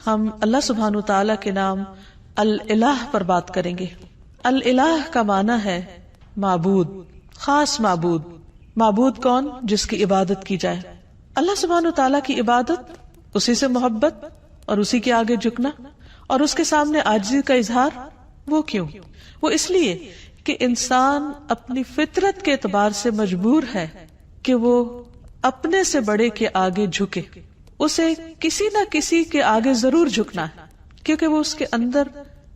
ہم اللہ سبحانہ تعالی کے نام الالہ پر بات کریں گے۔ الالہ کا معنی ہے معبود، خاص معبود۔ معبود کون؟ جس کی عبادت کی جائے۔ اللہ سبحانہ تعالی کی عبادت، اسی سے محبت اور اسی کے آگے جھکنا اور اس کے سامنے عاجزی کا اظہار۔ وہ کیوں؟ وہ اس لیے کہ انسان اپنی فطرت کے اعتبار سے مجبور ہے کہ وہ اپنے سے بڑے کے آگے جھکے۔ اسے کسی نہ کسی کے آگے ضرور جھکنا ہے، کیونکہ وہ اس کے اندر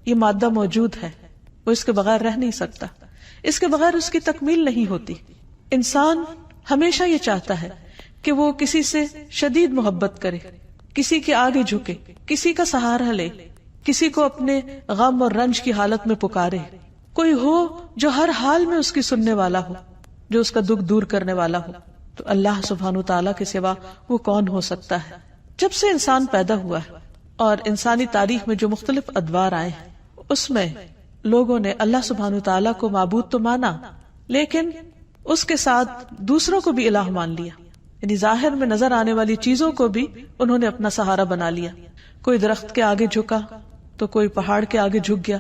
یہ مادہ موجود ہے، وہ اس کے بغیر رہ نہیں سکتا، اس کے بغیر اس کی تکمیل نہیں ہوتی۔ انسان ہمیشہ یہ چاہتا ہے کہ وہ کسی سے شدید محبت کرے، کسی کے آگے جھکے، کسی کا سہارا لے، کسی کو اپنے غم اور رنج کی حالت میں پکارے، کوئی ہو جو ہر حال میں اس کی سننے والا ہو، جو اس کا دکھ دور کرنے والا ہو۔ تو اللہ سبحانہ تعالیٰ کے سوا وہ کون ہو سکتا ہے؟ جب سے انسان پیدا ہوا ہے اور انسانی تاریخ میں جو مختلف ادوار آئے ہیں، اس میں لوگوں نے اللہ سبحانہ تعالیٰ کو معبود تو مانا، لیکن اس کے ساتھ دوسروں کو بھی الہ مان لیا، یعنی ظاہر میں نظر آنے والی چیزوں کو بھی انہوں نے اپنا سہارا بنا لیا۔ کوئی درخت کے آگے جھکا تو کوئی پہاڑ کے آگے جھک گیا،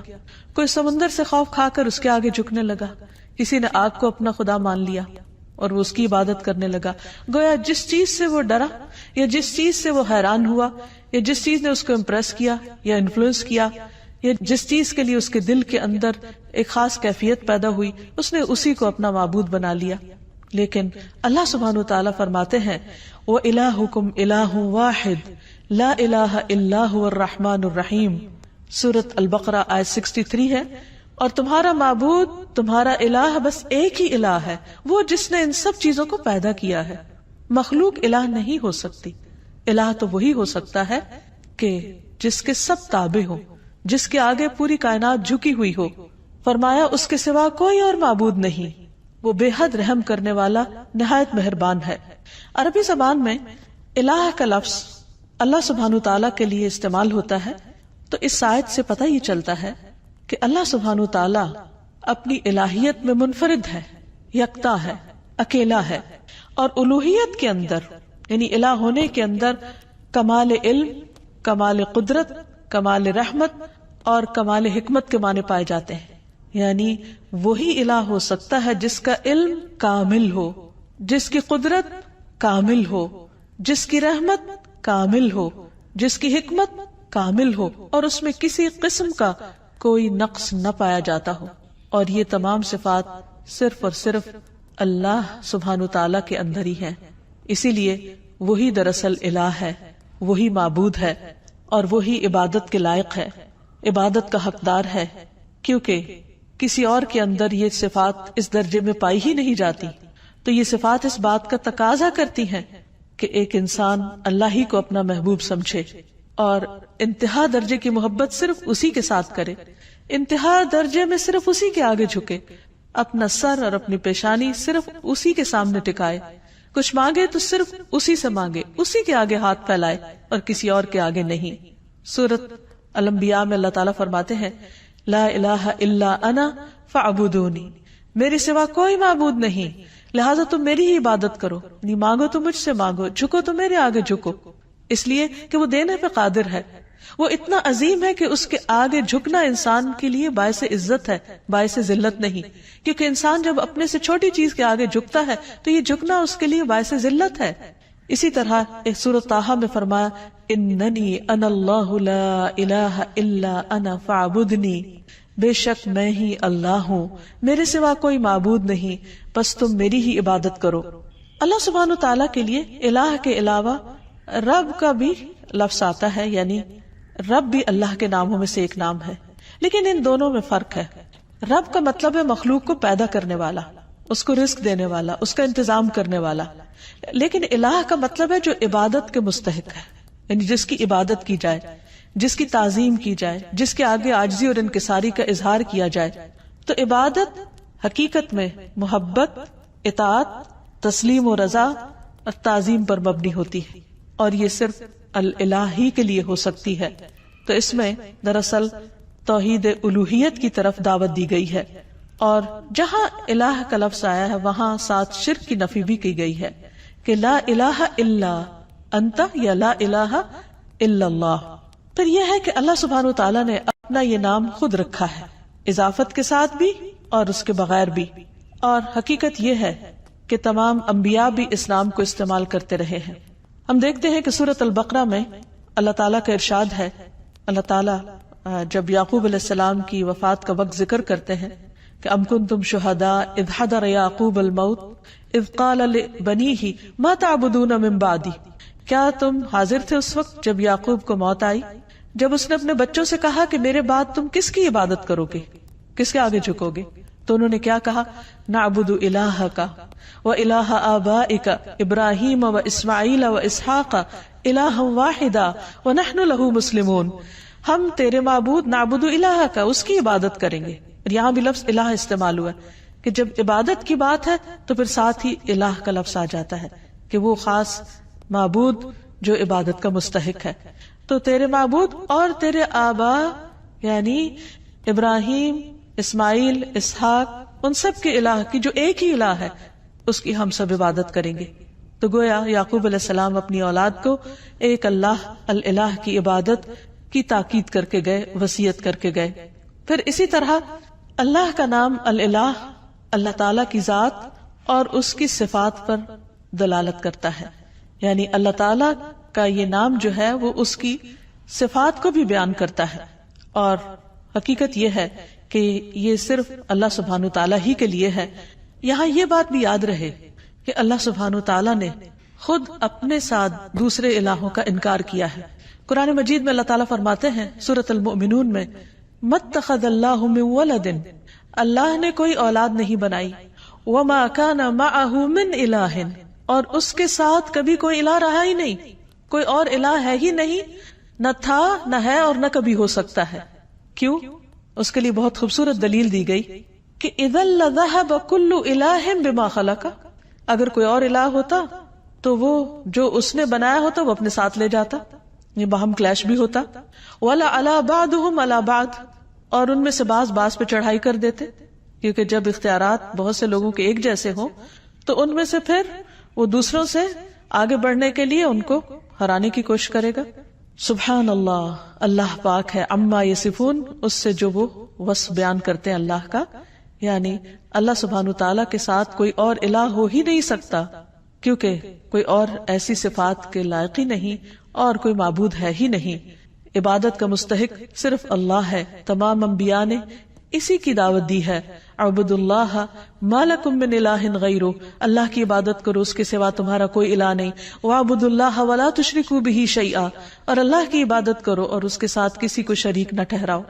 کوئی سمندر سے خوف کھا کر اس کے آگے جھکنے لگا، کسی نے آگ کو اپنا خدا مان لیا اور وہ اس کی عبادت کرنے لگا۔ گویا جس چیز سے وہ ڈرا یا جس چیز سے وہ حیران ہوا یا جس چیز نے اس کو امپریس کیا یا انفلوئنس کیا یا جس چیز کے لیے اس کے دل کے اندر ایک خاص کیفیت پیدا ہوئی، اس نے اسی کو اپنا معبود بنا لیا۔ لیکن اللہ سبحانہ تعالیٰ فرماتے ہیں وَإِلَٰهُكُمْ إِلَٰهٌ وَاحِدٌ لَا إِلَٰهَ إِلَّا هُوَ الرَّحْمَٰنُ الرَّحِيمُ۔ سورۃ البقرہ آیت 63 ہے، اور تمہارا معبود، تمہارا الہ بس ایک ہی الہ ہے، وہ جس نے ان سب چیزوں کو پیدا کیا ہے۔ مخلوق الہ نہیں ہو سکتی۔ الہ تو وہی ہو سکتا ہے کہ جس کے سب تابع ہو، جس کے آگے پوری کائنات جھکی ہوئی ہو۔ فرمایا اس کے سوا کوئی اور معبود نہیں، وہ بے حد رحم کرنے والا، نہایت مہربان ہے۔ عربی زبان میں الہ کا لفظ اللہ سبحانہ تعالیٰ کے لیے استعمال ہوتا ہے، تو اس آیت سے پتہ یہ چلتا ہے کہ اللہ سبحانہ تعالیٰ اپنی الہیت میں منفرد ہے، یکتا ہے، اکیلا ہے، اور الوہیت کے اندر یعنی الہ ہونے کے اندر کمال علم، کمال قدرت، کمال رحمت اور کمال حکمت کے معنی پائے جاتے ہیں۔ یعنی وہی الہ ہو سکتا ہے جس کا علم کامل ہو، جس کی قدرت کامل ہو، جس کی رحمت کامل ہو، جس کی حکمت کامل ہو، اور اس میں کسی قسم کا کوئی نقص نہ پایا جاتا ہو۔ اور یہ تمام صفات صرف اور صرف اللہ سبحانہ تعالیٰ کے اندر ہی ہیں۔ اسی لیے وہی دراصل الہ ہے، وہی معبود ہے، اور وہی عبادت کے لائق ہے، عبادت کا حقدار ہے، کیونکہ کسی اور کے اندر یہ صفات اس درجے میں پائی ہی نہیں جاتی۔ تو یہ صفات اس بات کا تقاضا کرتی ہیں کہ ایک انسان اللہ ہی کو اپنا محبوب سمجھے اور انتہا درجے کی محبت صرف اسی کے ساتھ کرے، انتہا درجے میں صرف اسی کے آگے جھکے، اپنا سر اور اپنی پیشانی صرف اسی کے سامنے ٹکائے، کچھ مانگے تو صرف اسی سے مانگے، اسی کے آگے ہاتھ پھیلائے اور کسی اور کے آگے نہیں۔ سورۃ الانبیاء میں اللہ تعالیٰ فرماتے ہیں لا الہ الا انا فاعبدونی، میرے سوا کوئی معبود نہیں، لہٰذا تم میری ہی عبادت کرو، نہیں مانگو تو مجھ سے مانگو، جھکو تو میرے آگے جھکو، اس لیے کہ وہ دینے پہ قادر ہے، وہ اتنا عظیم ہے کہ اس کے آگے جھکنا انسان کے لیے باعث عزت ہے، باعث ذلت نہیں، کیونکہ انسان جب اپنے سے چھوٹی چیز کے آگے جھکتا ہے تو یہ جھکنا اس کے لیے باعث ذلت ہے۔ اسی طرح ایک سورۃ طٰہٰ میں فرمایا اننی انا اللہ لا الہ الا انا فاعبدنی، بے شک میں ہی اللہ ہوں، میرے سوا کوئی معبود نہیں، بس تم میری ہی عبادت کرو۔ اللہ سبحانہ تعالیٰ کے لیے الہ کے علاوہ رب کا بھی لفظ آتا ہے، یعنی رب بھی اللہ کے ناموں میں سے ایک نام ہے، لیکن ان دونوں میں فرق ہے۔ رب کا مطلب ہے مخلوق کو پیدا کرنے والا، اس کو رزق دینے والا، اس کا انتظام کرنے والا، لیکن الہ کا مطلب ہے جو عبادت کے مستحق ہے، یعنی جس کی عبادت کی جائے، جس کی تعظیم کی جائے، جس کے آگے عاجزی اور انکساری کا اظہار کیا جائے۔ تو عبادت حقیقت میں محبت، اطاعت، تسلیم و رضا اور تعظیم پر مبنی ہوتی ہے، اور یہ صرف الہ ہی کے لیے ہو سکتی ہے۔ تو اس میں دراصل توحید الوہیت کی طرف دعوت دی گئی ہے، اور جہاں الہ کا لفظ آیا ہے وہاں ساتھ شرک کی نفی بھی کی گئی ہے کہ لا الہ الا انت یا لا الہ الا اللہ۔ پھر یہ ہے کہ اللہ سبحانہ و تعالیٰ نے اپنا یہ نام خود رکھا ہے، اضافت کے ساتھ بھی اور اس کے بغیر بھی، اور حقیقت یہ ہے کہ تمام انبیاء بھی اس نام کو استعمال کرتے رہے ہیں۔ ہم دیکھتے ہیں کہ سورۃ البقرہ میں اللہ تعالیٰ کا ارشاد ہے، اللہ تعالیٰ جب یعقوب علیہ السلام کی وفات کا وقت ذکر کرتے ہیں کہ ام کنتم شہداء اذ حضر یعقوب الموت اذ قال لبنیہ ما تعبدون من بعدی، کیا تم حاضر تھے اس وقت جب یعقوب کو موت آئی، جب اس نے اپنے بچوں سے کہا کہ میرے بعد تم کس کی عبادت کرو گے، کس کے آگے جھکو گے؟ تو انہوں نے کیا کہا؟ نعبد الہک و الہ آبائک ابراہیم و اسماعیل و اسحاق الہا واحدا ونحن لہ مسلمون، ہم تیرے معبود نعبد الہک، اس کی عبادت کریں گے۔ یہاں بھی لفظ الہ استعمال ہوا ہے کہ جب عبادت کی بات ہے تو پھر ساتھ ہی الہ کا لفظ آ جاتا ہے کہ وہ خاص معبود جو عبادت کا مستحق ہے۔ تو تیرے معبود اور تیرے آبا یعنی ابراہیم، اسماعیل، اسحاق، ان سب کے الہ کی جو ایک ہی الہ ہے اس کی ہم سب عبادت کریں گے۔ تو گویا یعقوب علیہ السلام اپنی اولاد کو ایک اللہ الالہ کی عبادت کی تاکید کر کے گئے، وصیت کر کے گئے۔ پھر اسی طرح اللہ کا نام الالہ اللہ تعالی کی ذات اور اس کی صفات پر دلالت کرتا ہے، یعنی اللہ تعالی کا یہ نام جو ہے وہ اس کی صفات کو بھی بیان کرتا ہے، اور حقیقت یہ ہے کہ یہ صرف اللہ سبحانہ تعالیٰ ہی کے لیے ہے۔ یہاں یہ بات بھی یاد رہے کہ اللہ سبحانہ تعالیٰ نے خود اپنے ساتھ دوسرے الہوں کا انکار کیا ہے۔ قرآن مجید میں اللہ تعالیٰ فرماتے ہیں سورۃ المؤمنون میں، مَتَّخَذَ اللَّهُ مِن وَلَدٍ، اللہ نے کوئی اولاد نہیں بنائی، وَمَا كَانَ مَعَهُ مِنْ إِلَٰهٍ، اور اس کے ساتھ کبھی کوئی الہ رہا ہی نہیں، کوئی اور الہ ہے ہی نہیں، نہ تھا نہ ہے اور نہ کبھی ہو سکتا ہے۔ کیوں؟ اس کے لیے بہت خوبصورت دلیل دی گئی کہ اِذًا لَذَهَبَ كُلُّ إِلَٰهٍ بِمَا خَلَقَ، اگر کوئی اور الہ ہوتا تو وہ جو اس نے بنایا ہوتا وہ اپنے ساتھ لے جاتا، یہ باہم کلیش بھی ہوتا۔ وَلَا عَلَى بَعْضُهُمْ عَلَى بَعْضٍ، اور ان میں سے بعض پہ چڑھائی کر دیتے، کیونکہ جب اختیارات بہت سے لوگوں کے ایک جیسے ہوں تو ان میں سے پھر وہ دوسروں سے آگے بڑھنے کے لیے ان کو ہرانے کی کوشش کرے گا۔ سبحان اللہ، اللہ پاک ہے عما یصفون، اس سے جو وہ وصف بیان کرتے ہیں اللہ کا، یعنی اللہ سبحانہ تعالیٰ کے ساتھ کوئی اور الہ ہو ہی نہیں سکتا، کیونکہ کوئی اور ایسی صفات کے لائق ہی نہیں اور کوئی معبود ہے ہی نہیں۔ عبادت کا مستحق صرف اللہ ہے۔ تمام انبیاء نے اسی کی دعوت دی ہے، اعبدوا اللہ ما لکم من الہ غیرہ، اللہ کی عبادت کرو، اس کے سوا تمہارا کوئی الہ نہیں، واعبدوا اللہ ولا تشرکوا بہ شیئا، اور اللہ کی عبادت کرو اور اس کے ساتھ کسی کو شریک نہ ٹھہراؤ،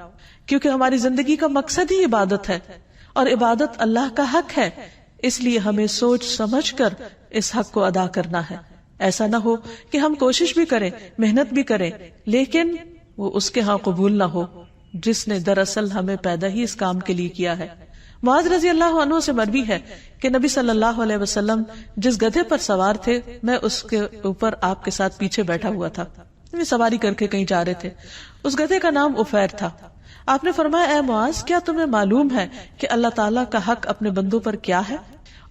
کیونکہ ہماری زندگی کا مقصد ہی عبادت ہے اور عبادت اللہ کا حق ہے، اس لیے ہمیں سوچ سمجھ کر اس حق کو ادا کرنا ہے۔ ایسا نہ ہو کہ ہم کوشش بھی کریں، محنت بھی کریں، لیکن وہ اس کے ہاں قبول نہ ہو جس نے دراصل ہمیں پیدا ہی اس کام کے لیے کیا ہے۔ معاذ رضی اللہ عنہ سے مروی ہے کہ نبی صلی اللہ علیہ وسلم جس گدھے پر سوار تھے میں اس کے اوپر آپ کے ساتھ پیچھے بیٹھا ہوا تھا، سواری کر کے کہیں جا رہے تھے۔ اس گدھے کا نام عفیر تھا۔ آپ نے فرمایا، اے معاذ، کیا تمہیں معلوم ہے کہ اللہ تعالیٰ کا حق اپنے بندوں پر کیا ہے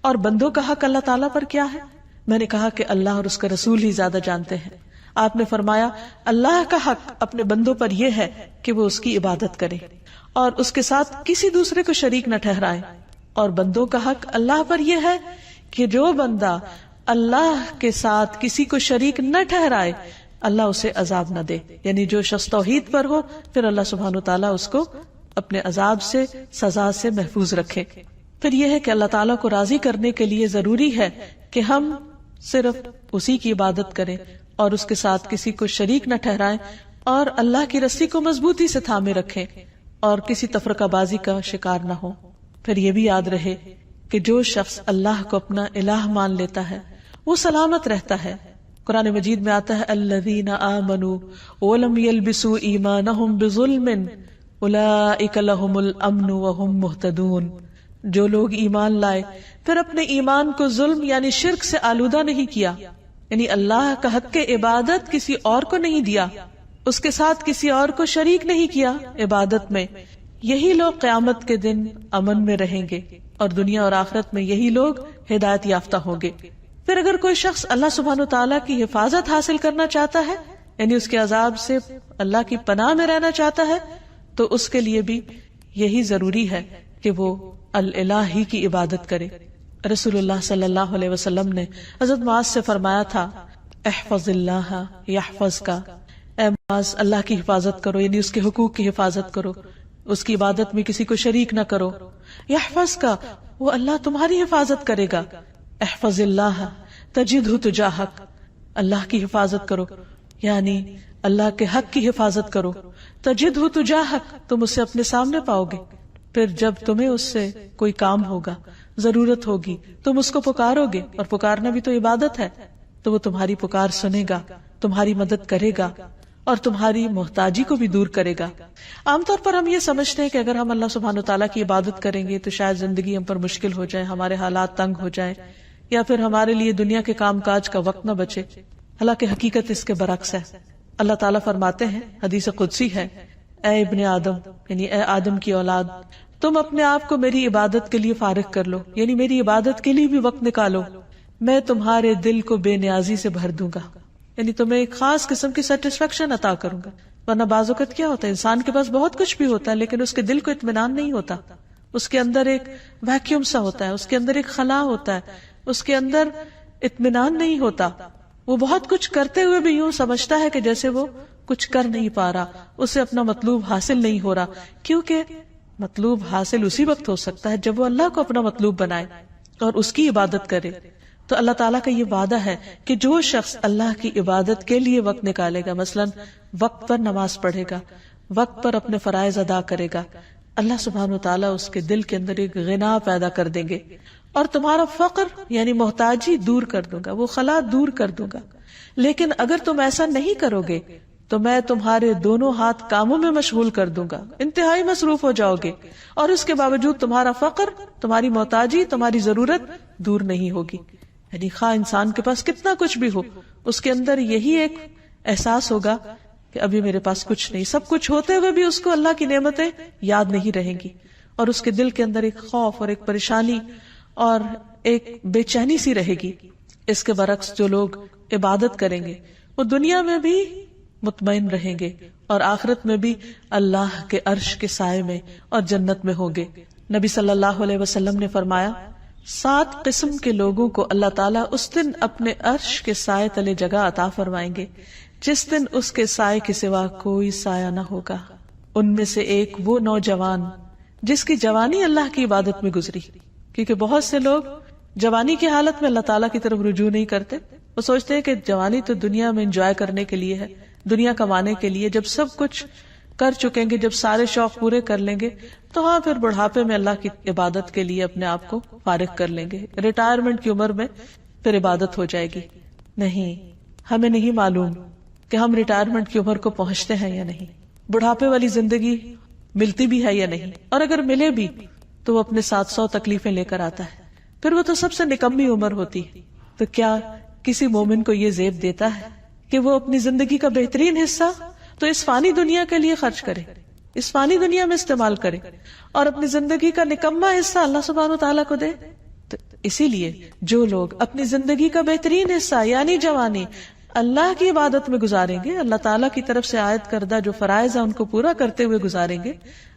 اور بندوں کا حق اللہ تعالیٰ پر کیا ہے؟ میں نے کہا کہ اللہ اور اس کا رسول ہی زیادہ جانتے ہیں۔ آپ نے فرمایا، اللہ کا حق اپنے بندوں پر یہ ہے کہ وہ اس کی عبادت کرے اور اس کے ساتھ کسی دوسرے کو شریک نہ ٹھہرائے، اور بندوں کا حق اللہ پر یہ ہے کہ جو بندہ اللہ کے ساتھ کسی کو شریک نہ ٹھہرائے اللہ اسے عذاب نہ دے، یعنی جو شخص توحید پر ہو پھر اللہ سبحانہ تعالیٰ اس کو اپنے عذاب سے، سزا سے محفوظ رکھے۔ پھر یہ ہے کہ اللہ تعالیٰ کو راضی کرنے کے لیے ضروری ہے کہ ہم صرف اسی کی عبادت کریں اور اس کے ساتھ کسی کو شریک نہ ٹھہرائیں، اور اللہ کی رسی کو مضبوطی سے تھامے رکھیں اور کسی تفرقہ بازی کا شکار نہ ہو۔ پھر یہ بھی یاد رہے کہ جو شخص اللہ کو اپنا الہ مان لیتا ہے وہ سلامت رہتا ہے۔ قرآن مجید میں آتا ہے، الذین آمنوا ولم یلبسوا ایمانہم بظلم اولئک لہم الامن وہم مہتدون، جو لوگ ایمان لائے پھر اپنے ایمان کو ظلم یعنی شرک سے آلودہ نہیں کیا، یعنی اللہ کا حق عبادت کسی اور کو نہیں دیا، اس کے ساتھ کسی اور کو شریک نہیں کیا عبادت میں، یہی لوگ قیامت کے دن امن میں رہیں گے اور دنیا اور آخرت میں یہی لوگ ہدایت یافتہ ہوں گے۔ پھر اگر کوئی شخص اللہ سبحانہ تعالیٰ کی حفاظت حاصل کرنا چاہتا ہے یعنی اس کے عذاب سے اللہ کی پناہ میں رہنا چاہتا ہے تو اس کے لیے بھی یہی ضروری ہے کہ وہ الہ ہی کی عبادت کرے. رسول اللہ صلی اللہ علیہ وسلم نے حضرت معاذ سے فرمایا تھا احفظ اللہ یحفظ کا، اے معاذ اللہ کی حفاظت کرو، یعنی اس کے حقوق کی حفاظت کرو، اس کی عبادت میں کسی کو شریک نہ کرو. یحفظ کا، وہ اللہ تمہاری حفاظت کرے گا. احفظ اللہ تجدہ تجاہک، اللہ کی حفاظت کرو یعنی اللہ کے حق کی حفاظت کرو. تجدہ تجاہک، تم اسے اپنے سامنے پاؤ گے. پھر جب تمہیں اس سے کوئی کام ہوگا، ضرورت ہوگی، تم اس کو پکارو گے، اور پکارنا بھی تو عبادت ہے، تو وہ تمہاری پکار سنے گا، تمہاری مدد کرے گا اور تمہاری محتاجی کو بھی دور کرے گا. عام طور پر ہم یہ سمجھتے ہیں کہ اگر ہم اللہ سبحانہ وتعالیٰ کی عبادت کریں گے تو شاید زندگی ہم پر مشکل ہو جائے، ہمارے حالات تنگ ہو جائیں، یا پھر ہمارے لیے دنیا کے کام کاج کا وقت نہ بچے. حالانکہ حقیقت اس کے برعکس ہے. اللہ تعالیٰ فرماتے ہیں، حدیث قدسی ہے، اے ابن آدم، یعنی اے آدم کی اولاد، تم اپنے آپ کو میری عبادت کے لیے فارغ کر لو، یعنی میری عبادت کے لیے بھی وقت نکالو، میں تمہارے دل کو بے نیازی سے بھر دوں گا، یعنی تمہیں ایک خاص قسم کی سیٹسفیکشن عطا کروں گا. ورنہ بعض اوقات کیا ہوتا ہے، انسان کے پاس بہت کچھ بھی ہوتا ہے لیکن اس کے دل کو اطمینان نہیں ہوتا، اس کے اندر ایک ویکیوم سا ہوتا ہے، اس کے اندر ایک خلا ہوتا ہے، اس کے اندر اطمینان نہیں ہوتا. وہ بہت کچھ کرتے ہوئے بھی یوں سمجھتا ہے کہ جیسے وہ کچھ کر نہیں پا رہا، اسے اپنا مطلوب حاصل نہیں ہو رہا، کیونکہ مطلوب حاصل اسی وقت ہو سکتا ہے جب وہ اللہ کو اپنا مطلوب بنائے اور اس کی عبادت کرے. تو اللہ تعالیٰ کا یہ وعدہ ہے کہ جو شخص اللہ کی عبادت کے لیے وقت نکالے گا، مثلا وقت پر نماز پڑھے گا، وقت پر اپنے فرائض ادا کرے گا، اللہ سبحانہ وتعالیٰ اس کے دل کے اندر ایک غنا پیدا کر دیں گے اور تمہارا فقر یعنی محتاجی دور کر دوں گا، وہ خلا دور کر دوں گا. لیکن اگر تم ایسا نہیں کرو گے تو میں تمہارے دونوں ہاتھ کاموں میں مشغول کر دوں گا، انتہائی مصروف ہو جاؤ گے، اور اس کے باوجود تمہارا فقر، تمہاری محتاجی، تمہاری ضرورت دور نہیں ہوگی. یعنی خواہ انسان کے پاس کتنا کچھ بھی ہو، اس کے اندر یہی ایک احساس ہوگا کہ ابھی میرے پاس کچھ نہیں. سب کچھ ہوتے ہوئے بھی اس کو اللہ کی نعمتیں یاد نہیں رہیں گی، اور اس کے دل کے اندر ایک خوف اور ایک پریشانی اور ایک بے چینی سی رہے گی. اس کے برعکس جو لوگ عبادت کریں گے وہ دنیا میں بھی مطمئن رہیں گے اور آخرت میں بھی اللہ کے عرش کے سائے میں اور جنت میں ہوں گے. نبی صلی اللہ علیہ وسلم نے فرمایا، 7 قسم کے لوگوں کو اللہ تعالیٰ اس دن اپنے عرش کے سائے تلے جگہ عطا فرمائیں گے جس دن اس کے سائے کے سوا کوئی سایہ نہ ہوگا. ان میں سے ایک وہ نوجوان جس کی جوانی اللہ کی عبادت میں گزری، کیونکہ بہت سے لوگ جوانی کی حالت میں اللہ تعالیٰ کی طرف رجوع نہیں کرتے. وہ سوچتے ہیں کہ جوانی تو دنیا میں انجوائے کرنے کے لیے ہے، دنیا کمانے کے لیے، جب سب کچھ کر چکیں گے، جب سارے شوق پورے کر لیں گے تو ہاں پھر بڑھاپے میں اللہ کی عبادت کے لیے اپنے آپ کو فارغ کر لیں گے، ریٹائرمنٹ کی عمر میں پھر عبادت ہو جائے گی. نہیں، ہمیں نہیں معلوم کہ ہم ریٹائرمنٹ کی عمر کو پہنچتے ہیں یا نہیں، بڑھاپے والی زندگی ملتی بھی ہے یا نہیں، اور اگر ملے بھی تو وہ اپنے 700 تکلیفیں لے کر آتا ہے، پھر وہ تو سب سے نکمی عمر ہوتی. تو کیا کسی مومن کو یہ زیب دیتا ہے کہ وہ اپنی زندگی کا بہترین حصہ تو اس فانی دنیا کے لیے خرچ کرے، اس فانی دنیا میں استعمال کرے، اور اپنی زندگی کا نکما حصہ اللہ سبحانہ وتعالیٰ کو دے؟ تو اسی لیے جو لوگ اپنی زندگی کا بہترین حصہ یعنی جوانی اللہ کی عبادت میں گزاریں گے، اللہ تعالیٰ کی طرف سے عائد کردہ جو فرائض ہیں ان کو پورا کرتے ہوئے گزاریں گے،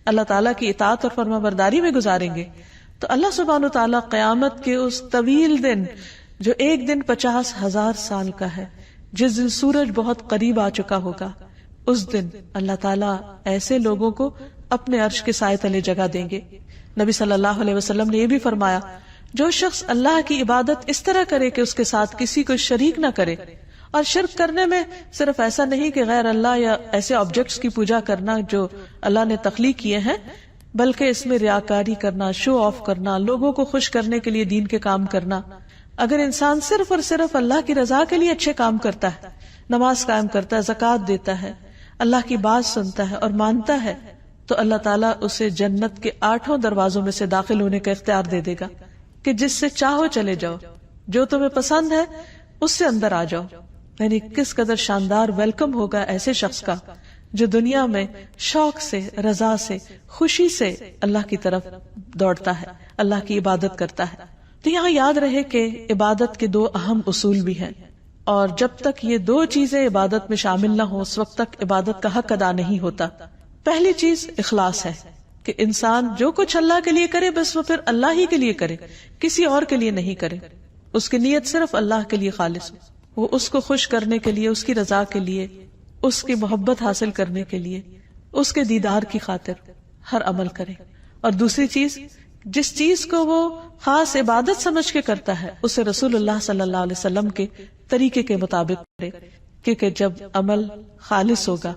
اللہ تعالیٰ کی اطاعت اور فرما برداری میں گزاریں گے، تو اللہ سبحانہ وتعالیٰ قیامت کے اس طویل دن جو ایک دن 50,000 سال کا ہے، جس دن سورج بہت قریب آ چکا ہوگا، اس دن اللہ تعالیٰ ایسے لوگوں کو اپنے عرش کے سائے تلے جگہ دیں گے. نبی صلی اللہ علیہ وسلم نے یہ بھی فرمایا، جو شخص اللہ کی عبادت اس طرح کرے کہ اس کے ساتھ کسی کو شریک نہ کرے، اور شرک کرنے میں صرف ایسا نہیں کہ غیر اللہ یا ایسے آبجیکٹس کی پوجا کرنا جو اللہ نے تخلیق کیے ہیں، بلکہ اس میں ریاکاری کرنا، شو آف کرنا، لوگوں کو خوش کرنے کے لیے دین کے کام کرنا. اگر انسان صرف اور صرف اللہ کی رضا کے لیے اچھے کام کرتا ہے، نماز قائم کرتا ہے، زکوٰۃ دیتا ہے، اللہ کی بات سنتا ہے اور مانتا ہے، تو اللہ تعالیٰ اسے جنت کے 8 دروازوں میں سے داخل ہونے کا اختیار دے دے گا کہ جس سے چاہو چلے جاؤ، جو تمہیں پسند ہے اس سے اندر آ جاؤ. یعنی کس قدر شاندار ویلکم ہوگا ایسے شخص کا جو دنیا میں شوق سے، رضا سے، خوشی سے اللہ کی طرف دوڑتا ہے، اللہ کی عبادت کرتا ہے. تو یہاں یاد رہے کہ عبادت کے 2 اہم اصول بھی ہیں. اور جب تک یہ دو چیزیں عبادت میں شامل نہ ہوں اس وقت تک عبادت کا حق ادا نہیں ہوتا. پہلی چیز اخلاص ہے کہ انسان جو کچھ اللہ کے لیے کرے بس وہ پھر اللہ ہی کے لیے کرے، کسی اور کے لیے نہیں کرے. اس کی نیت صرف اللہ کے لیے خالص ہو، وہ اس کو خوش کرنے کے لیے، اس کی رضا کے لیے، اس کی محبت حاصل کرنے کے لیے، اس کے دیدار کی خاطر ہر عمل کرے. اور دوسری چیز، جس چیز کو وہ خاص عبادت سمجھ کے کرتا ہے اسے رسول اللہ صلی اللہ علیہ وسلم کے طریقے کے مطابق کرے، کیونکہ جب عمل خالص ہوگا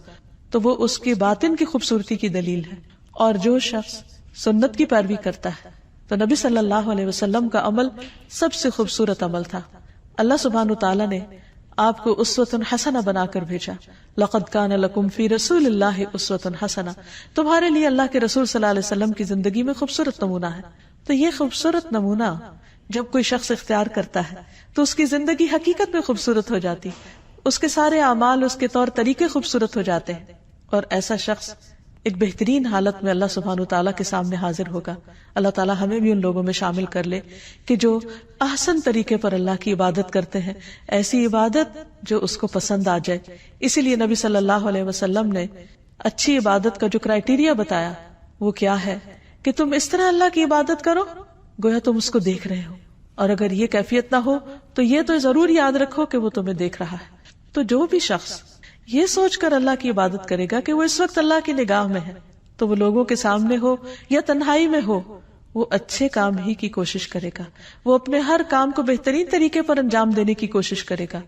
تو وہ اس کی باطن کی خوبصورتی کی دلیل ہے. اور جو شخص سنت کی پیروی کرتا ہے تو نبی صلی اللہ علیہ وسلم کا عمل سب سے خوبصورت عمل تھا. اللہ سبحانہ وتعالی نے آپ کو اسوۃ حسنہ بنا کر بھیجا. لقد کان لکم فی رسول اللہ اسوۃ حسنہ، تمہارے لیے اللہ کے رسول صلی اللہ علیہ وسلم کی زندگی میں خوبصورت نمونہ ہے. تو یہ خوبصورت نمونہ جب کوئی شخص اختیار کرتا ہے تو اس کی زندگی حقیقت میں خوبصورت ہو جاتی، اس کے سارے اعمال، اس کے طور طریقے خوبصورت ہو جاتے ہیں. اور ایسا شخص ایک بہترین حالت میں اللہ سبحانہ وتعالیٰ کے سامنے حاضر ہوگا. اللہ تعالیٰ ہمیں بھی ان لوگوں میں شامل کر لے کہ جو احسن طریقے پر اللہ کی عبادت کرتے ہیں، ایسی عبادت جو اس کو پسند آ جائے. اسی لیے نبی صلی اللہ علیہ وسلم نے اچھی عبادت کا جو کرائیٹیریا بتایا وہ کیا ہے کہ تم اس طرح اللہ کی عبادت کرو گویا تم اس کو دیکھ رہے ہو، اور اگر یہ کیفیت نہ ہو تو یہ تو ضرور یاد رکھو کہ وہ تمہیں دیکھ رہا ہے. تو جو بھی شخص یہ سوچ کر اللہ کی عبادت کرے گا کہ وہ اس وقت اللہ کی نگاہ میں ہے، تو وہ لوگوں کے سامنے ہو یا تنہائی میں ہو، وہ اچھے کام ہی کی کوشش کرے گا. وہ اپنے ہر کام کو بہترین طریقے پر انجام دینے کی کوشش کرے گا،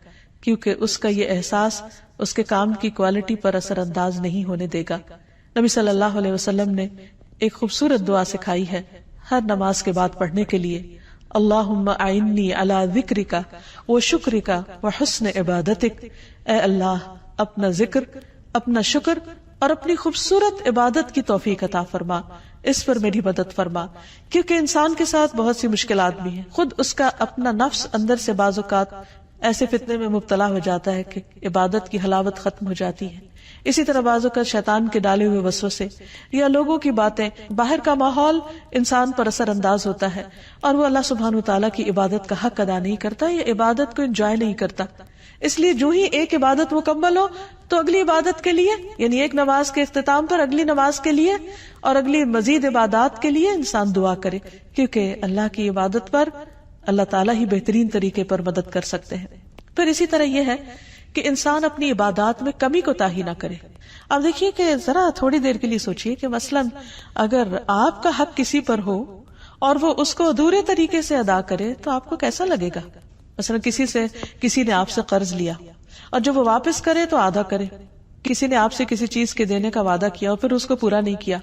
کیونکہ اس کا یہ احساس اس کے کام کی کوالٹی پر اثر انداز نہیں ہونے دے گا. نبی صلی اللہ علیہ وسلم نے ایک خوبصورت دعا سکھائی ہے ہر نماز کے بعد پڑھنے کے لیے. اللہم اعنی علی ذکرک و شکرک و حسن عبادتک. اے اللہ اپنا ذکر، اپنا شکر اور اپنی خوبصورت عبادت کی توفیق عطا فرما، اس پر میری مدد فرما. کیونکہ انسان کے ساتھ بہت سی مشکلات بھی ہیں، خود اس کا اپنا نفس اندر سے بعض اوقات ایسے فتنے میں مبتلا ہو جاتا ہے کہ عبادت کی حلاوت ختم ہو جاتی ہے. اسی طرح بعض اوقات شیطان کے ڈالے ہوئے وسوسے یا لوگوں کی باتیں، باہر کا ماحول انسان پر اثر انداز ہوتا ہے اور وہ اللہ سبحانہ وتعالیٰ کی عبادت کا حق ادا نہیں کرتا یا عبادت کو انجوائے نہیں کرتا. اس لیے جو ہی ایک عبادت مکمل ہو تو اگلی عبادت کے لیے، یعنی ایک نماز کے اختتام پر اگلی نماز کے لیے اور اگلی مزید عبادات کے لیے انسان دعا کرے، کیونکہ اللہ کی عبادت پر اللہ تعالیٰ ہی بہترین طریقے پر مدد کر سکتے ہیں. پھر اسی طرح یہ ہے کہ انسان اپنی عبادات میں کمی کوتاہی نہ کرے. اب دیکھیے کہ ذرا تھوڑی دیر کے لیے سوچئے کہ مثلاً اگر آپ کا حق کسی پر ہو اور وہ اس کو ادھورے طریقے سے ادا کرے تو آپ کو کیسا لگے گا؟ مثلا کسی نے آپ سے قرض لیا اور جب وہ واپس کرے تو آدھا کرے. کسی نے آپ سے کسی چیز کے دینے کا وعدہ کیا اور پھر اس کو پورا نہیں کیا،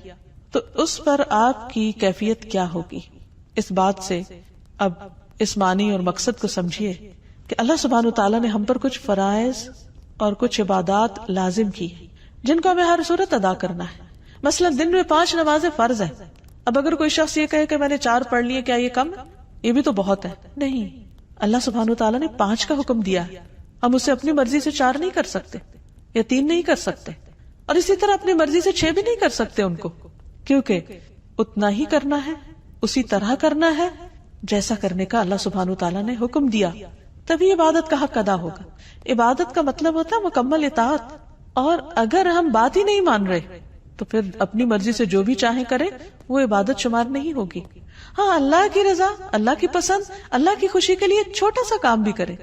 تو اس پر آپ کی کیفیت کیا ہوگی؟ اس بات سے اب اس معنی اور مقصد کو سمجھیے کہ اللہ سبحانہ وتعالیٰ نے ہم پر کچھ فرائض اور کچھ عبادات لازم کی ہیں جن کو ہمیں ہر صورت ادا کرنا ہے. مثلا دن میں 5 نمازیں فرض ہیں. اب اگر کوئی شخص یہ کہے کہ میں نے 4 پڑھ لیے، کیا یہ کم ہے؟ یہ بھی تو بہت ہے. نہیں، اللہ سبحانہ وتعالیٰ نے 5 کا حکم دیا ہے. ہم اسے اپنی مرضی سے 4 نہیں کر سکتے یا 3 نہیں کر سکتے، اور اسی طرح اپنی مرضی سے 6 بھی نہیں کر سکتے ان کو، کیونکہ اتنا ہی کرنا ہے، اسی طرح کرنا ہے جیسا کرنے کا اللہ سبحانہ وتعالیٰ نے حکم دیا، تبھی عبادت کا حق ادا ہوگا. عبادت کا مطلب ہوتا ہے مکمل اطاعت، اور اگر ہم بات ہی نہیں مان رہے تو پھر اپنی مرضی سے جو بھی چاہیں کریں وہ عبادت شمار نہیں ہوگی. ہاں، اللہ کی رضا، اللہ کی پسند، اللہ کی خوشی کے لیے چھوٹا سا کام بھی کرے،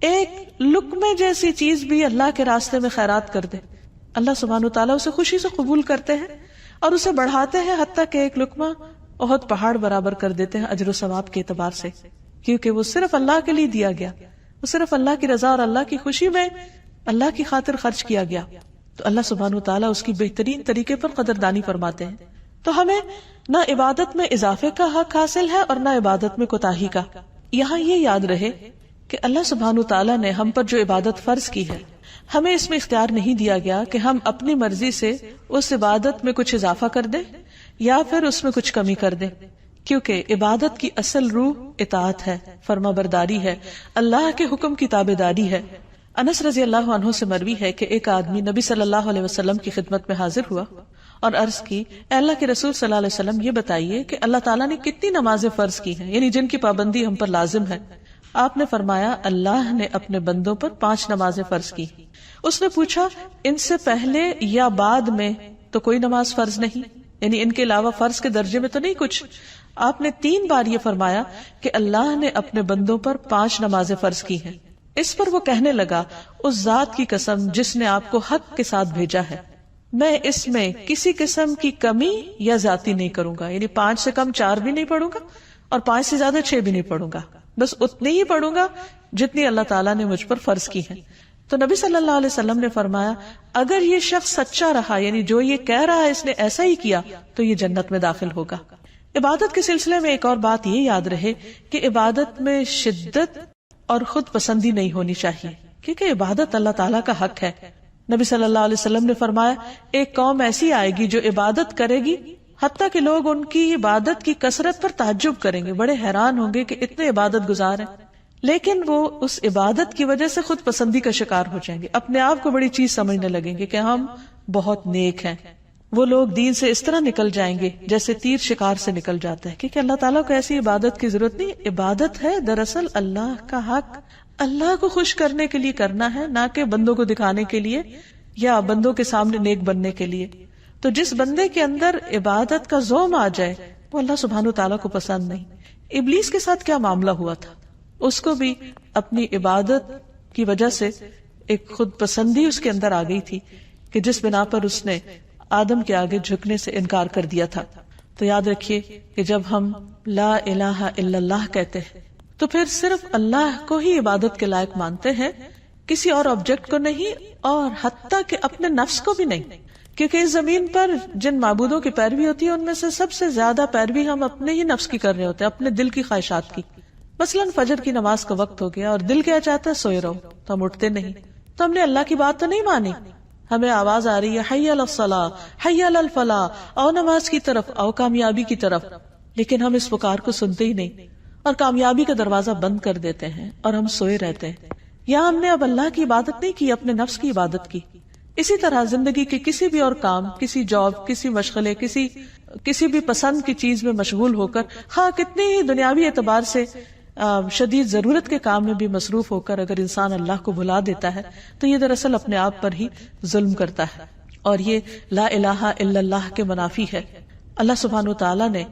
ایک لقمے جیسی چیز بھی اللہ کے راستے میں خیرات کر دے، اللہ سبحانہ وتعالیٰ اسے خوشی سے قبول کرتے ہیں اور اسے بڑھاتے ہیں، حتیٰ کہ ایک لقمہ بہت پہاڑ برابر کر دیتے ہیں اجر و ثواب کے اعتبار سے، کیونکہ وہ صرف اللہ کے لیے دیا گیا، وہ صرف اللہ کی رضا اور اللہ کی خوشی میں اللہ کی خاطر خرچ کیا گیا. تو اللہ سبحانہ وتعالیٰ اس کی بہترین طریقے پر قدردانی فرماتے ہیں. تو ہمیں نہ عبادت میں اضافے کا حق حاصل ہے اور نہ عبادت میں کوتاہی کا. یہاں یہ یاد رہے کہ اللہ سبحانہ وتعالیٰ نے ہم پر جو عبادت فرض کی ہے، ہمیں اس میں اختیار نہیں دیا گیا کہ ہم اپنی مرضی سے اس عبادت میں کچھ اضافہ کر دیں یا پھر اس میں کچھ کمی کر دیں، کیونکہ عبادت کی اصل روح اطاعت ہے، فرما برداری ہے، اللہ کے حکم کی تابع داری ہے. انس رضی اللہ عنہ سے مروی ہے کہ ایک آدمی نبی صلی اللہ علیہ وسلم کی خدمت میں حاضر ہوا اور عرض کی، اے اللہ کے رسول صلی اللہ علیہ وسلم، یہ بتائیے کہ اللہ تعالیٰ نے کتنی نمازیں فرض کی ہیں، یعنی جن کی پابندی ہم پر لازم ہے. آپ نے فرمایا اللہ نے اپنے بندوں پر 5 نمازیں فرض کی. اس نے پوچھا ان سے پہلے یا بعد میں تو کوئی نماز فرض نہیں، یعنی ان کے علاوہ فرض کے درجے میں تو نہیں کچھ؟ آپ نے 3 بار یہ فرمایا کہ اللہ نے اپنے بندوں پر 5 نمازیں فرض کی ہیں. اس پر وہ کہنے لگا اس ذات کی قسم جس نے آپ کو حق کے ساتھ بھیجا ہے، میں اس میں کسی قسم کی کمی یا زیادتی نہیں کروں گا، یعنی 5 سے کم 4 بھی نہیں پڑھوں گا اور 5 سے زیادہ 6 بھی نہیں پڑھوں گا، بس اتنی ہی پڑھوں گا جتنی اللہ تعالیٰ نے مجھ پر فرض کی ہے. تو نبی صلی اللہ علیہ وسلم نے فرمایا اگر یہ شخص سچا رہا، یعنی جو یہ کہہ رہا ہے اس نے ایسا ہی کیا، تو یہ جنت میں داخل ہوگا. عبادت کے سلسلے میں ایک اور بات یہ یاد رہے کہ عبادت میں شدت اور خود پسندی نہیں ہونی چاہیے، کیونکہ عبادت اللہ تعالیٰ کا حق ہے. نبی صلی اللہ علیہ وسلم نے فرمایا ایک قوم ایسی آئے گی جو عبادت کرے گی حتیٰ کہ لوگ ان کی عبادت کی کثرت پر تعجب کریں گے، بڑے حیران ہوں گے کہ اتنے عبادت گزار ہیں، لیکن وہ اس عبادت کی وجہ سے خود پسندی کا شکار ہو جائیں گے، اپنے آپ کو بڑی چیز سمجھنے لگیں گے کہ ہم بہت نیک ہیں. وہ لوگ دین سے اس طرح نکل جائیں گے جیسے تیر شکار سے نکل جاتا ہے، کیونکہ اللہ تعالیٰ کو ایسی عبادت کی ضرورت نہیں. عبادت ہے دراصل اللہ کا حق، اللہ کو خوش کرنے کے لیے کرنا ہے، نہ کہ بندوں کو دکھانے کے لیے یا بندوں کے سامنے نیک بننے کے لیے. تو جس بندے کے اندر عبادت کا ذوق آ جائے وہ اللہ سبحانہ تعالیٰ کو پسند نہیں. ابلیس کے ساتھ کیا معاملہ ہوا تھا؟ اس کو بھی اپنی عبادت کی وجہ سے ایک خود پسندی اس کے اندر آ گئی تھی کہ جس بنا پر اس نے آدم کے آگے جھکنے سے انکار کر دیا تھا. تو یاد رکھیے کہ جب ہم لا الہ الا اللہ کہتے ہیں تو پھر صرف اللہ کو ہی عبادت کے لائق مانتے ہیں، کسی اور آبجیکٹ کو نہیں، اور حتیٰ کہ اپنے نفس کو بھی نہیں. کیونکہ اس زمین پر جن معبودوں کی پیروی ہوتی ہے ان میں سے سب سے زیادہ پیروی ہم اپنے ہی نفس کی کر رہے ہوتے ہیں، اپنے دل کی خواہشات کی. مثلاً فجر کی نماز کا وقت ہو گیا اور دل کیا چاہتا ہے سوئے رہو، تو ہم اٹھتے نہیں. تو ہم نے اللہ کی بات تو نہیں مانی، ہمیں آواز آ رہی ہے حی علی الصلاۃ حی علی الفلاح، آؤ نماز کی طرف، آؤ کامیابی کی طرف، لیکن ہم اس پکار کو سنتے ہی نہیں اور کامیابی کا دروازہ بند کر دیتے ہیں اور ہم سوئے رہتے ہیں. یا ہم نے اب اللہ کی عبادت نہیں کی، اپنے نفس کی عبادت کی. اسی طرح زندگی کے کسی بھی اور کام، کسی جاب، کسی مشغلے، کسی بھی پسند کی چیز میں مشغول ہو کر، ہاں کتنی ہی دنیاوی اعتبار سے شدید ضرورت کے کام میں بھی مصروف ہو کر اگر انسان اللہ کو بھلا دیتا ہے تو یہ دراصل اپنے آپ پر ہی ظلم کرتا ہے، اور یہ لا الہ الا اللہ کے منافی ہے. اللہ سبحانہ وتعالی نے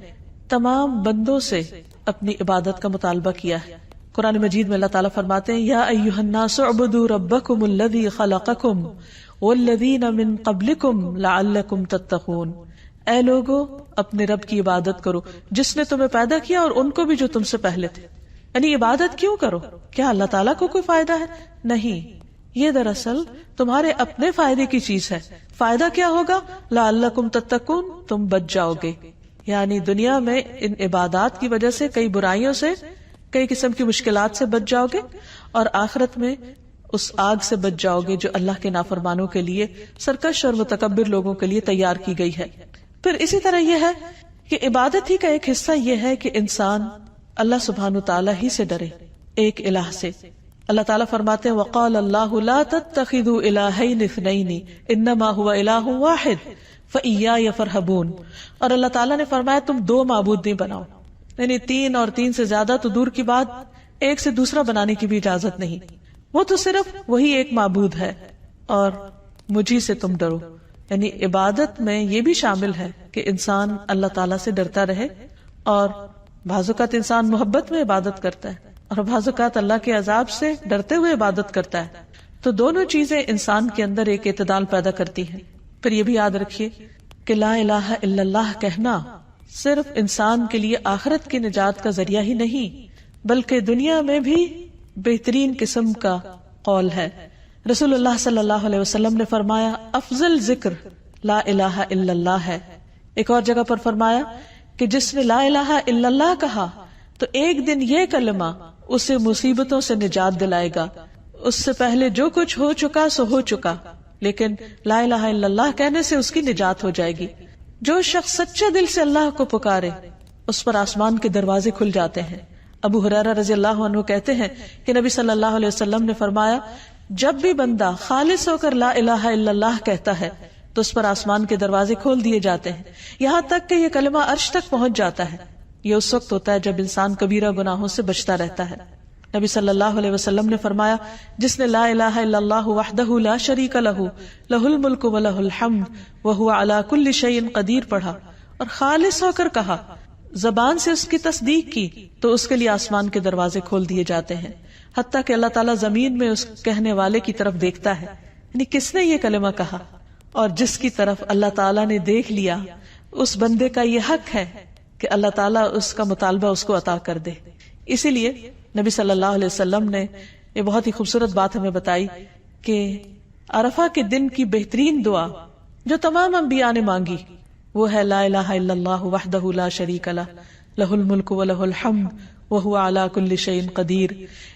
تمام بندوں سے اپنی عبادت کا مطالبہ کیا ہے. قرآن مجید میں اللہ تعالیٰ فرماتے ہیں یا ایھا الناس اعبدوا ربکم الذی خلقکم والذین من قبلکم لعلکم تتقون. اے لوگو اپنے رب کی عبادت کرو جس نے تمہیں پیدا کیا اور ان کو بھی جو تم سے پہلے تھے. یعنی عبادت کیوں کرو؟ کیا اللہ تعالیٰ کو کوئی فائدہ ہے؟ نہیں، یہ دراصل تمہارے اپنے فائدے کی چیز ہے. فائدہ کیا ہوگا؟ لعلکم تتقون، تم بچ جاؤ گے. یعنی دنیا میں ان عبادات کی وجہ سے کئی برائیوں سے، کئی قسم کی مشکلات سے بچ جاؤ گے، اور آخرت میں اس آگ سے بچ جاؤ گے جو اللہ کے نافرمانوں کے لیے، سرکش اور متکبر لوگوں کے لیے تیار کی گئی ہے. پھر اسی طرح یہ ہے کہ عبادت ہی کا ایک حصہ یہ ہے کہ انسان اللہ سبحانہ تعالیٰ ہی سے ڈرے، ایک الہ سے. اللہ تعالیٰ فرماتے ہیں وقال اللہ لا تتخذوا الہین اثنین انما هو الہ واحد فإیای فارہبون. اور اللہ تعالیٰ نے فرمایا تم 2 معبود نہیں بناؤ، یعنی 3 اور 3 سے زیادہ تو دور کی بات، ایک سے دوسرا بنانے کی بھی اجازت نہیں. وہ تو صرف وہی ایک معبود ہے اور مجھی سے تم ڈرو. یعنی عبادت میں یہ بھی شامل ہے کہ انسان اللہ تعالیٰ سے ڈرتا رہے، اور بعض اوقات انسان محبت میں عبادت کرتا ہے اور بعض اوقات اللہ کے عذاب سے ڈرتے ہوئے عبادت کرتا ہے. تو دونوں چیزیں انسان کے اندر ایک اعتدال پیدا کرتی ہیں. پھر یہ بھی یاد رکھیے کہ لا الہ الا اللہ کہنا صرف انسان کے لیے آخرت کی نجات کا ذریعہ ہی نہیں بلکہ دنیا میں بھی بہترین قسم کا قول ہے. رسول اللہ صلی اللہ علیہ وسلم نے فرمایا افضل ذکر لا الہ الا اللہ ہے. ایک اور جگہ پر فرمایا کہ جس نے لا الہ الا اللہ کہا تو ایک دن یہ کلمہ اسے مصیبتوں سے نجات دلائے گا. اس سے پہلے جو کچھ ہو چکا سو ہو چکا، لیکن لا الہ الا اللہ کہنے سے اس کی نجات ہو جائے گی. جو شخص سچے دل سے اللہ کو پکارے اس پر آسمان کے دروازے کھل جاتے ہیں. ابو ہریرہ رضی اللہ عنہ کہتے ہیں کہ نبی صلی اللہ علیہ وسلم نے فرمایا جب بھی بندہ خالص ہو کر لا الہ الا اللہ کہتا ہے تو اس پر آسمان کے دروازے کھول دیے جاتے ہیں، یہاں تک کہ یہ کلمہ عرش تک پہنچ جاتا ہے. یہ اس وقت ہوتا ہے جب انسان کبیرہ گناہوں سے بچتا رہتا ہے. نبی صلی اللہ علیہ وسلم نے فرمایا جس نے لا الہ الا اللہ وحدہ لا شریک لہ لہ الملک و لہ الحمد وہو علی کل شیء قدیر پڑھا اور خالص ہو کر کہا، زبان سے اس کی تصدیق کی، تو اس کے لیے آسمان کے دروازے کھول دیے جاتے ہیں، حتیٰ کہ اللہ تعالیٰ زمین میں اس کہنے والے کی طرف دیکھتا ہے، یعنی کس نے یہ کلمہ کہا، اور جس کی طرف اللہ تعالیٰ نے دیکھ لیا اس بندے کا یہ حق ہے کہ اللہ تعالیٰ اس کا مطالبہ اس کو عطا کر دے۔ اسی لیے نبی صلی اللہ علیہ وسلم نے یہ بہت ہی خوبصورت بات ہمیں بتائی کہ عرفہ کے دن کی بہترین دعا جو تمام انبیاء نے مانگی وہ ہے لا الہ الا اللہ وحدہ لا شریک لہ لہ الملک و لہ الحمد وہو علی کل شیء قدیر۔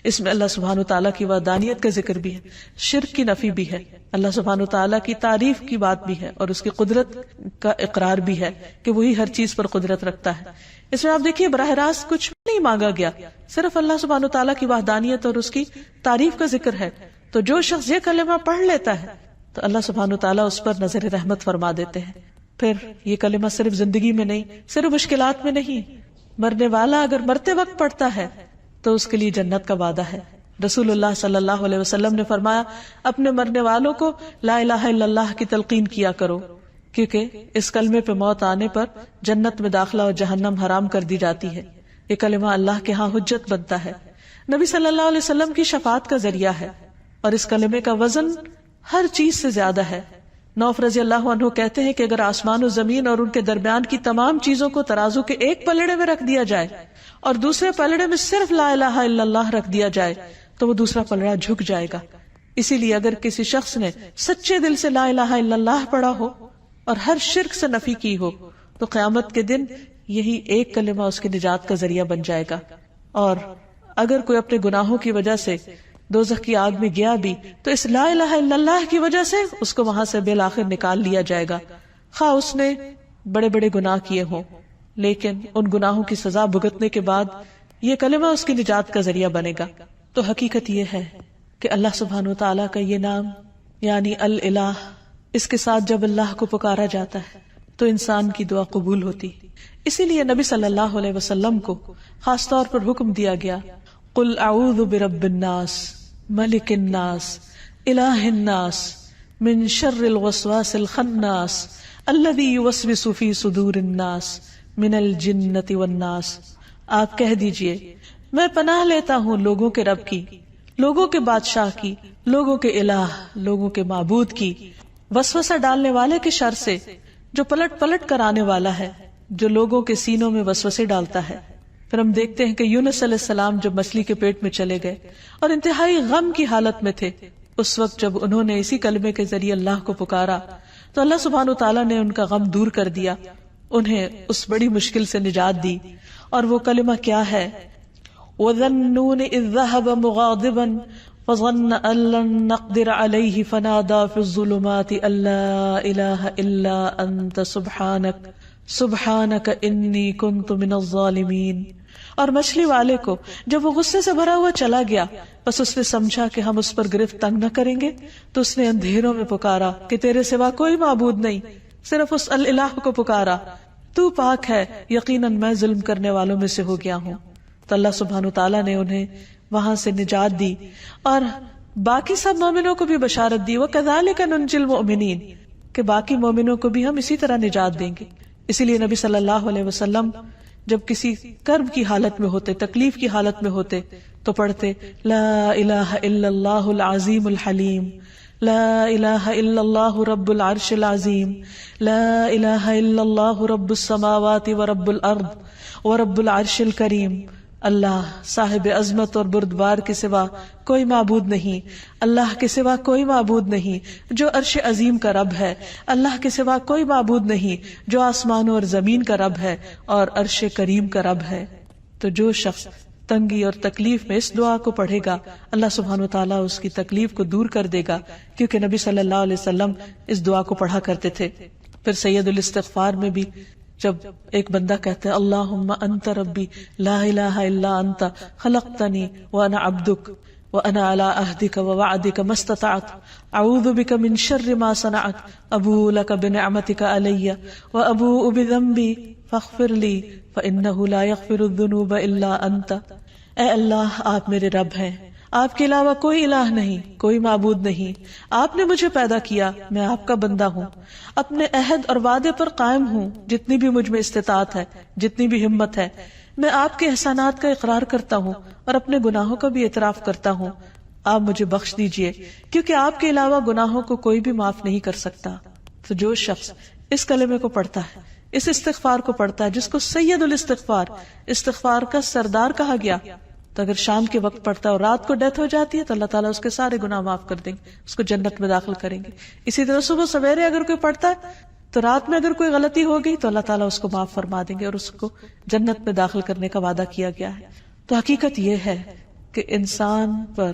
اس میں اللہ سبحانہ وتعالیٰ کی وحدانیت کا ذکر بھی ہے، شرک کی نفی بھی ہے، اللہ سبحانہ وتعالیٰ کی تعریف کی بات بھی ہے، اور اس کی قدرت کا اقرار بھی ہے کہ وہی ہر چیز پر قدرت رکھتا ہے۔ اس میں آپ دیکھیے براہ راست کچھ نہیں مانگا گیا، صرف اللہ سبحانہ وتعالیٰ کی وحدانیت اور اس کی تعریف کا ذکر ہے۔ تو جو شخص یہ کلمہ پڑھ لیتا ہے تو اللہ سبحانہ وتعالیٰ اس پر نظر رحمت فرما دیتے ہیں۔ پھر یہ کلمہ صرف زندگی میں نہیں، صرف مشکلات میں نہیں، مرنے والا اگر مرتے وقت پڑھتا ہے تو اس کے لیے جنت کا وعدہ ہے۔ رسول اللہ صلی اللہ علیہ وسلم نے فرمایا اپنے مرنے والوں کو لا الہ الا اللہ کی تلقین کیا کرو، کیونکہ اس کلمے پہ موت آنے پر جنت میں داخلہ اور جہنم حرام کر دی جاتی ہے۔ یہ کلمہ اللہ کے ہاں حجت بنتا ہے، نبی صلی اللہ علیہ وسلم کی شفاعت کا ذریعہ ہے، اور اس کلمے کا وزن ہر چیز سے زیادہ ہے۔ نوف رضی اللہ عنہ کہتے ہیں کہ اگر آسمان و زمین اور ان کے درمیان کی تمام چیزوں کو ترازو کے ایک پلڑے میں رکھ دیا جائے اور دوسرے پلڑے میں صرف لا الہ الا اللہ رکھ دیا جائے تو وہ دوسرا پلڑا جھک جائے گا۔ اسی لیے اگر کسی شخص نے سچے دل سے لا الہ الا اللہ پڑھا ہو اور ہر شرک سے نفی کی ہو تو قیامت کے دن یہی ایک کلمہ اس کی نجات کا ذریعہ بن جائے گا۔ اور اگر کوئی اپنے گناہوں کی وجہ سے دوزخ کی آگ میں گیا بھی تو اس لا الہ الا اللہ کی وجہ سے اس کو وہاں سے بالآخر نکال لیا جائے گا، خواہ اس نے بڑے بڑے گناہ کیے ہوں، لیکن ان گناہوں کی سزا بھگتنے کے بعد یہ کلمہ اس کی نجات کا ذریعہ بنے گا۔ تو حقیقت یہ ہے کہ اللہ سبحانہ وتعالیٰ کا یہ نام یعنی الالہ، اس کے ساتھ جب اللہ کو پکارا جاتا ہے تو انسان کی دعا قبول ہوتی۔ اسی لیے نبی صلی اللہ علیہ وسلم کو خاص طور پر حکم دیا گیا قل اعوذ برب الناس ملک الناس الہ الناس من شر الوسواس الخناس الذی یوسوس فی صدور الناس من الجنۃ والناس۔ آپ کہہ دیجئے میں پناہ لیتا ہوں لوگوں کے رب کی، لوگوں کے بادشاہ کی، لوگوں کے الہ، لوگوں کے معبود کی وسوسہ ڈالنے والے کے شر سے جو پلٹ پلٹ کر آنے والا ہے، جو لوگوں کے سینوں میں وسوسے ڈالتا ہے۔ پھر ہم دیکھتے ہیں کہ یونس علیہ السلام جب مچھلی کے پیٹ میں چلے گئے اور انتہائی غم کی حالت میں تھے، اس وقت جب انہوں نے اسی کلمے کے ذریعے اللہ کو پکارا تو اللہ سبحانہ وتعالیٰ نے ان کا غم دور کر دیا، انہیں اس بڑی مشکل سے نجات دی۔ اور وہ کلمہ کیا ہے؟ وَذَنُّونِ إِذْ ذَهَبَ مُغَاضِبًا فَظَنَّ أَن لَّن نَّقْدِرَ عَلَيْهِ فَنَادَىٰ فِي الظُّلُمَاتِ أَن لَّا إِلَٰهَ إِلَّا أَنتَ سُبْحَانَكَ إِنِّي كُنتُ مِنَ الظَّالِمِينَ۔ اور مچھلی والے کو جب وہ غصے سے بھرا ہوا چلا گیا، بس اس نے سمجھا کہ ہم اس پر گرفت تنگ نہ کریں گے، تو اس نے اندھیروں میں پکارا کہ تیرے سوا کوئی معبود نہیں، صرف اس الالہ کو پکارا، تو پاک ہے، یقیناً میں ظلم کرنے والوں میں سے ہو گیا ہوں۔ تو اللہ سبحانہ تعالیٰ نے انہیں وہاں سے نجات دی اور باقی سب مومنوں کو بھی بشارت دی، وَكَذَلِكَ نُنْجِي الْمُؤْمِنِينَ، کہ باقی مومنوں کو بھی ہم اسی طرح نجات دیں گے۔ اسی لیے نبی صلی اللہ علیہ وسلم جب کسی کرب کی حالت میں ہوتے، تکلیف کی حالت میں ہوتے تو پڑھتے لا الہ الا اللہ العظیم الحلیم، لا الہ الا اللہ رب العرش العظیم، لا الہ الا اللہ رب السماوات ورب الارض ورب العرش الکریم۔ اللہ صاحب عظمت اور بردبار کے سوا کوئی معبود نہیں، اللہ کے سوا کوئی معبود نہیں جو عرش عظیم کا رب ہے، اللہ کے سوا کوئی معبود نہیں جو آسمانوں اور زمین کا رب ہے اور عرش کریم کا رب ہے۔ تو جو شخص تنگی اور تکلیف میں اس دعا کو پڑھے گا، اللہ سبحانہ وتعالیٰ اس کی تکلیف کو دور کر دے گا، کیونکہ نبی صلی اللہ علیہ وسلم اس دعا کو پڑھا کرتے تھے۔ پھر سید الاستغفار میں بھی جب ایک بندہ کہتا ہے اللہم انت ربی لا الہ الا انت خلقتنی وانا عبدک وانا علی عہدک ووعدک ما استطعت اعوذ بک من شر ما صنعت ابوء لک بنعمتک علی وابوء بذنبی فاغفر لی فانہ لا یغفر الذنوب الا انت۔ اے اللہ آپ میرے رب ہیں، آپ کے علاوہ کوئی الہ نہیں، کوئی معبود نہیں، آپ نے مجھے پیدا کیا، میں آپ کا بندہ ہوں، اپنے عہد اور وعدے پر قائم ہوں، جتنی بھی مجھ میں استطاعت ہے، جتنی بھی ہمت ہے، میں آپ کے احسانات کا اقرار کرتا ہوں اور اپنے گناہوں کا بھی اعتراف کرتا ہوں، آپ مجھے بخش دیجئے، کیونکہ آپ کے علاوہ گناہوں کو کوئی بھی معاف نہیں کر سکتا۔ تو جو شخص اس کلمے کو پڑھتا ہے، اس استغفار کو پڑھتا ہے جس کو سید الاستغفار، استغفار کا سردار کہا گیا، تو اگر شام کے وقت پڑھتا ہے اور رات کو ڈیتھ ہو جاتی ہے تو اللہ تعالیٰ اس کے سارے گناہ معاف کر دیں گے، اس کو جنت میں داخل کریں گے۔ اسی طرح صبح سویرے اگر کوئی پڑھتا ہے تو رات میں اگر کوئی غلطی ہو گئی تو اللہ تعالیٰ اس کو معاف فرما دیں گے اور اس کو جنت میں داخل کرنے کا وعدہ کیا گیا ہے۔ تو حقیقت یہ ہے کہ انسان پر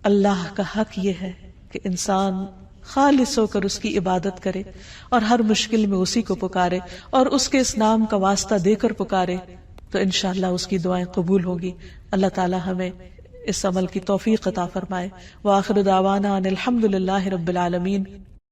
اللہ کا حق یہ ہے کہ انسان خالص ہو کر اس کی عبادت کرے اور ہر مشکل میں اسی کو پکارے اور اس کے اس نام کا واسطہ دے کر پکارے، تو انشاءاللہ اس کی دعائیں قبول ہوگی۔ اللہ تعالی ہمیں اس عمل کی توفیق عطا فرمائے۔ وآخر دعوانا ان الحمد للہ رب العالمین۔